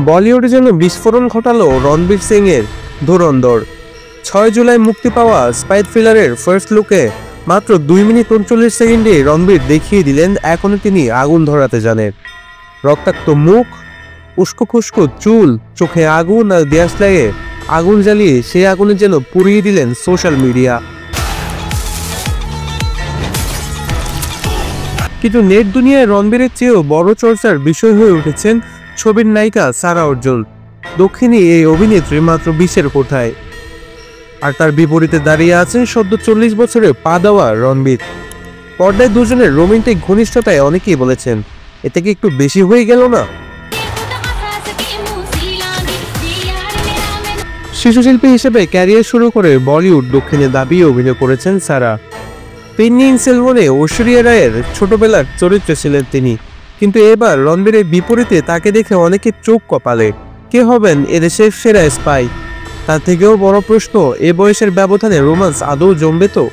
বলিউডে যেন বিস্ফোরণ ঘটালো রণবীর সিং এর ধুরন্ধর। 6 জুলাই মুক্তি পাওয়া স্পাই থ্রিলারের ফার্স্ট লুকে মাত্র 2 মিনিট 39 সেকেন্ডে রণবীর দেখিয়ে দিলেন এখনো তিনি আগুন ধরাতে জানেন। রক্তাক্ত মুখ, উস্কো খুস্কো চুল, চোখে আগুন আর গ্যাস লাগে আগুন জ্বালিয়ে সেই আগুনে যেন পুড়িয়ে দিলেন সোশ্যাল মিডিয়া। কিন্তু নেট দুনিয়ায় রণবীরের চেয়েও বড় চর্চার বিষয় হয়ে উঠেছেন ছবির নায়িকা সারা অর্জুন। দক্ষিণী এই অভিনেত্রী মাত্র 20-এর কোঠায়, আর তার বিপরীতে দাঁড়িয়ে আছেন সদ্য 40 বছরে পা দেওয়া রণবীর। পর্দায় দুজনের রোমান্টিক ঘনিষ্ঠতায় অনেকেই বলেছেন, এতে কি একটু বেশি হয়ে গেল না? শিশুশিল্পী হিসেবে ক্যারিয়ার শুরু করে বলিউড দক্ষিণে দাবিয়ে অভিনয় করেছেন সারা। পেন্নিয়িন সেলবনে ঐশ্বরিয়া রায়ের ছোটবেলার চরিত্রে ছিলেন তিনি, কিন্তু এবার রণবীরের বিপরীতে তাকে দেখে অনেকে চোখ কপালে। কে হবেন এদেশের সেরা স্পাই? তার থেকেও বড় প্রশ্ন, এ বয়সের ব্যবধানে রোমান্স আদৌ জমবে তো?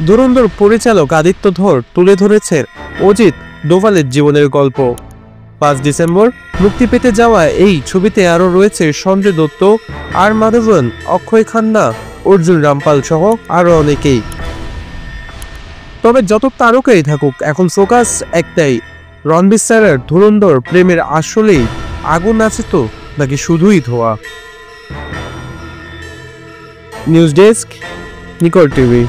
ধুরন্ধর পরিচালক আদিত্য ধর তুলে ধরেছেন অজিত ডোভালের জীবনের গল্প। 5 ডিসেম্বর মুক্তি পেতে যাওয়া এই ছবিতে আরও রয়েছে সঞ্জয় দত্ত, আর মাধবন, অক্ষয় খান্না, অর্জুন রামপাল সহ আরো অনেকেই। তবে যত তারকাই থাকুক, এখন ফোকাস একটাই, রণবীর স্যারের ধুরন্ধর প্রেমের আসলেই আগুন আছে তো, নাকি শুধুই ধোয়া? নিউজ ডেস্ক, নিকট টিভি।